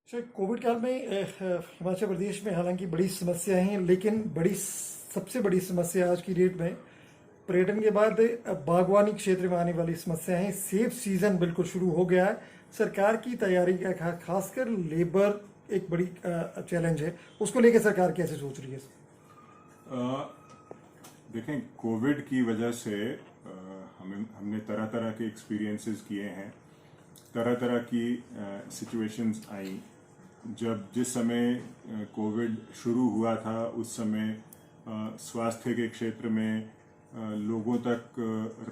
Covid काल में हिमाचल प्रदेश में हालांकि बड़ी समस्याएं हैं, लेकिन सबसे बड़ी समस्या आज की डेट में पर्यटन के बाद बागवानी क्षेत्र में आने वाली समस्या है। सेब सीजन बिल्कुल शुरू हो गया है। सरकार की तैयारी का खासकर लेबर एक बड़ी चैलेंज है। उसको लेकर सरकार कैसे सोच रही है? देखें, कोविड की वजह से हमने तरह तरह के एक्सपीरियंसेस किए हैं, तरह तरह की सिचुएशंस आई। जिस समय कोविड शुरू हुआ था उस समय स्वास्थ्य के क्षेत्र में, लोगों तक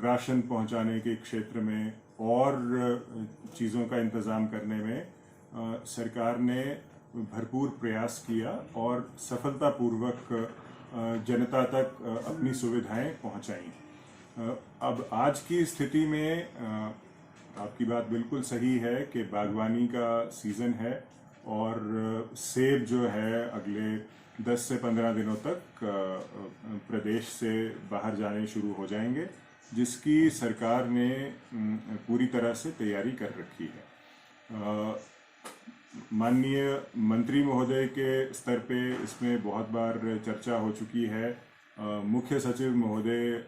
राशन पहुंचाने के क्षेत्र में और चीज़ों का इंतज़ाम करने में सरकार ने भरपूर प्रयास किया और सफलतापूर्वक जनता तक अपनी सुविधाएं पहुंचाई। अब आज की स्थिति में आपकी बात बिल्कुल सही है कि बागवानी का सीज़न है और सेब जो है अगले 10 से 15 दिनों तक प्रदेश से बाहर जाने शुरू हो जाएंगे, जिसकी सरकार ने पूरी तरह से तैयारी कर रखी है। माननीय मंत्री महोदय के स्तर पे इसमें बहुत बार चर्चा हो चुकी है। मुख्य सचिव महोदय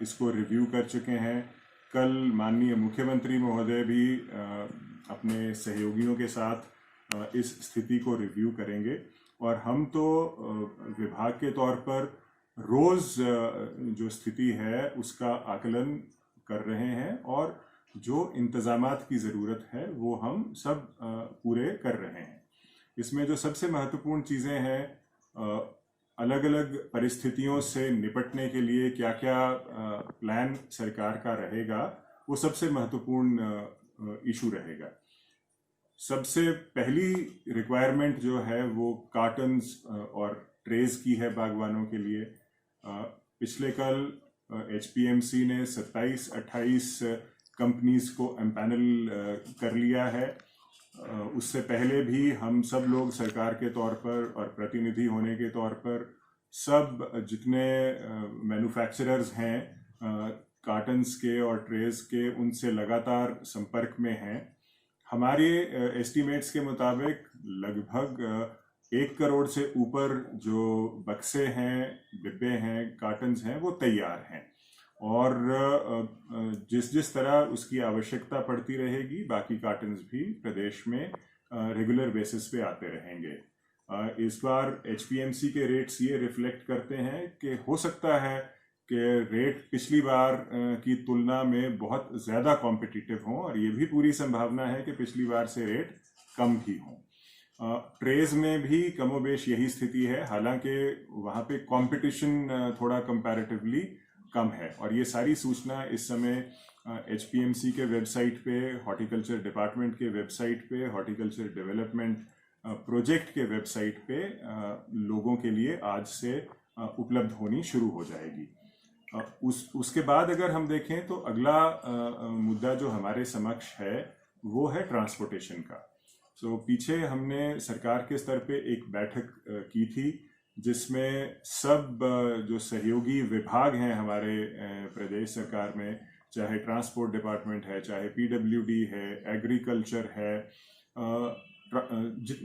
इसको रिव्यू कर चुके हैं। कल माननीय मुख्यमंत्री महोदय भी अपने सहयोगियों के साथ इस स्थिति को रिव्यू करेंगे और हम तो विभाग के तौर पर रोज़ जो स्थिति है उसका आकलन कर रहे हैं और जो इंतज़ामात की ज़रूरत है वो हम सब पूरे कर रहे हैं। इसमें जो सबसे महत्वपूर्ण चीज़ें हैं, अलग अलग परिस्थितियों से निपटने के लिए क्या क्या प्लान सरकार का रहेगा, वो सबसे महत्वपूर्ण इशू रहेगा। सबसे पहली रिक्वायरमेंट जो है वो कार्टन्स और ट्रेज की है बागवानों के लिए। पिछले कल HPMC ने 27-28 कंपनीज को एम्पैनल कर लिया है। उससे पहले भी हम सब लोग सरकार के तौर पर और प्रतिनिधि होने के तौर पर सब जितने मैन्युफैक्चरर्स हैं कार्टन्स के और ट्रेज के, उनसे लगातार संपर्क में हैं। हमारे एस्टीमेट्स के मुताबिक लगभग 1 करोड़ से ऊपर जो बक्से हैं, डिब्बे हैं, कार्टन्स हैं, वो तैयार हैं और जिस तरह उसकी आवश्यकता पड़ती रहेगी बाकी कार्टन्स भी प्रदेश में रेगुलर बेसिस पे आते रहेंगे। इस बार HPMC के रेट्स ये रिफ्लेक्ट करते हैं कि हो सकता है कि रेट पिछली बार की तुलना में बहुत ज़्यादा कॉम्पिटिटिव हों और ये भी पूरी संभावना है कि पिछली बार से रेट कम भी हों। ट्रेज में भी कमोबेश यही स्थिति है, हालांकि वहाँ पे कंपटीशन थोड़ा कंपैरेटिवली कम है और ये सारी सूचना इस समय HPMC के वेबसाइट पे, हॉर्टिकल्चर डिपार्टमेंट के वेबसाइट पे, हॉर्टिकल्चर डेवलपमेंट प्रोजेक्ट के वेबसाइट पे लोगों के लिए आज से उपलब्ध होनी शुरू हो जाएगी। उसके बाद अगर हम देखें तो अगला मुद्दा जो हमारे समक्ष है वो है ट्रांसपोर्टेशन का। पीछे हमने सरकार के स्तर पे एक बैठक की थी जिसमें सब जो सहयोगी विभाग हैं हमारे प्रदेश सरकार में, चाहे ट्रांसपोर्ट डिपार्टमेंट है, चाहे PWD है, एग्रीकल्चर है,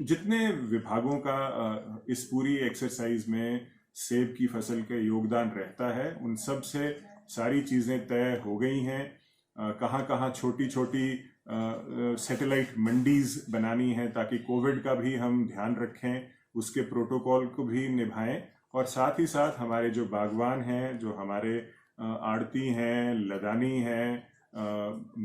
जितने विभागों का इस पूरी एक्सरसाइज में सेब की फसल का योगदान रहता है, उन सब से सारी चीज़ें तय हो गई हैं। कहाँ कहाँ छोटी छोटी सैटेलाइट मंडीज बनानी है ताकि कोविड का भी हम ध्यान रखें, उसके प्रोटोकॉल को भी निभाएं और साथ ही साथ हमारे जो बागवान हैं, जो हमारे आड़ती हैं, लदानी हैं,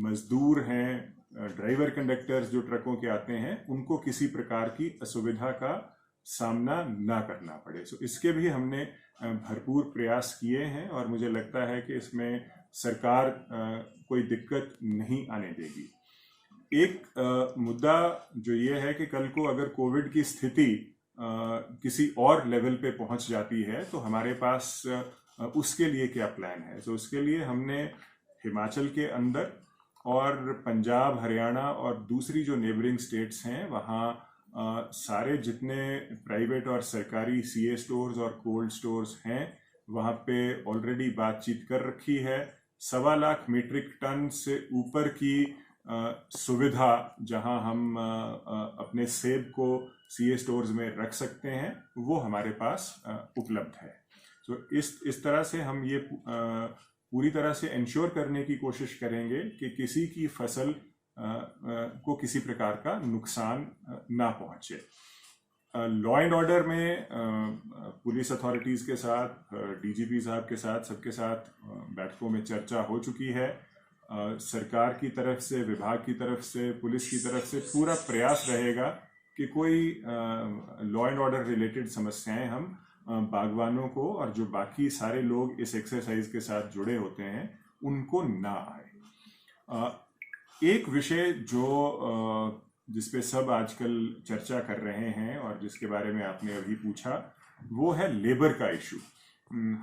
मजदूर हैं, ड्राइवर कंडक्टर्स जो ट्रकों के आते हैं, उनको किसी प्रकार की असुविधा का सामना ना करना पड़े। इसके भी हमने भरपूर प्रयास किए हैं और मुझे लगता है कि इसमें सरकार कोई दिक्कत नहीं आने देगी। एक मुद्दा जो ये है कि कल को अगर कोविड की स्थिति किसी और लेवल पे पहुंच जाती है तो हमारे पास उसके लिए क्या प्लान है। उसके लिए हमने हिमाचल के अंदर और पंजाब, हरियाणा और दूसरी जो नेबरिंग स्टेट्स हैं वहाँ सारे जितने प्राइवेट और सरकारी CA स्टोर्स और कोल्ड स्टोर्स हैं वहाँ पे ऑलरेडी बातचीत कर रखी है। 1.25 लाख मीट्रिक टन से ऊपर की सुविधा जहां हम अपने सेब को सीए स्टोर्स में रख सकते हैं वो हमारे पास उपलब्ध है। तो इस तरह से हम ये पूरी तरह से इंश्योर करने की कोशिश करेंगे कि किसी की फसल को किसी प्रकार का नुकसान ना पहुंचे। लॉ एंड ऑर्डर में पुलिस अथॉरिटीज के साथ, डीजीपी साहब के साथ, सबके साथ बैठकों में चर्चा हो चुकी है। सरकार की तरफ से, विभाग की तरफ से, पुलिस की तरफ से पूरा प्रयास रहेगा कि कोई लॉ एंड ऑर्डर रिलेटेड समस्याएं हम बागवानों को और जो बाकी सारे लोग इस एक्सरसाइज के साथ जुड़े होते हैं उनको ना आए। एक विषय जो जिसपे सब आजकल चर्चा कर रहे हैं और जिसके बारे में आपने अभी पूछा, वो है लेबर का इशू।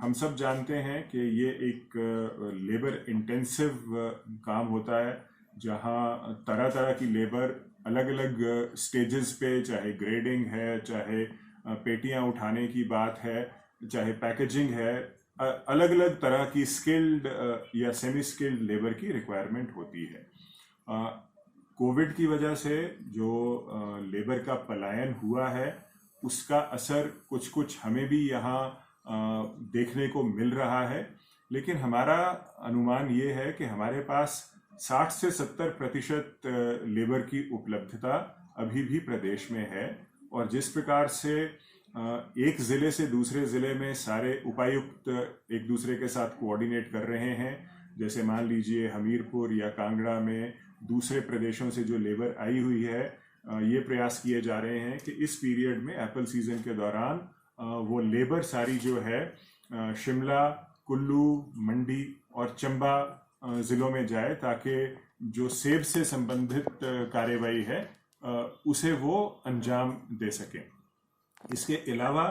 हम सब जानते हैं कि ये एक लेबर इंटेंसिव काम होता है जहाँ तरह तरह की लेबर अलग अलग स्टेजेस पे, चाहे ग्रेडिंग है, चाहे पेटियां उठाने की बात है, चाहे पैकेजिंग है, अलग अलग तरह की स्किल्ड या सेमी स्किल्ड लेबर की रिक्वायरमेंट होती है। कोविड की वजह से जो लेबर का पलायन हुआ है उसका असर कुछ कुछ हमें भी यहाँ देखने को मिल रहा है, लेकिन हमारा अनुमान ये है कि हमारे पास 60 से 70% लेबर की उपलब्धता अभी भी प्रदेश में है। और जिस प्रकार से एक ज़िले से दूसरे ज़िले में सारे उपायुक्त एक दूसरे के साथ कोऑर्डिनेट कर रहे हैं, जैसे मान लीजिए हमीरपुर या कांगड़ा में दूसरे प्रदेशों से जो लेबर आई हुई है, ये प्रयास किए जा रहे हैं कि इस पीरियड में एप्पल सीजन के दौरान वो लेबर सारी जो है शिमला, कुल्लू, मंडी और चंबा ज़िलों में जाए ताकि जो सेब से संबंधित कार्यवाही है उसे वो अंजाम दे सकें। इसके अलावा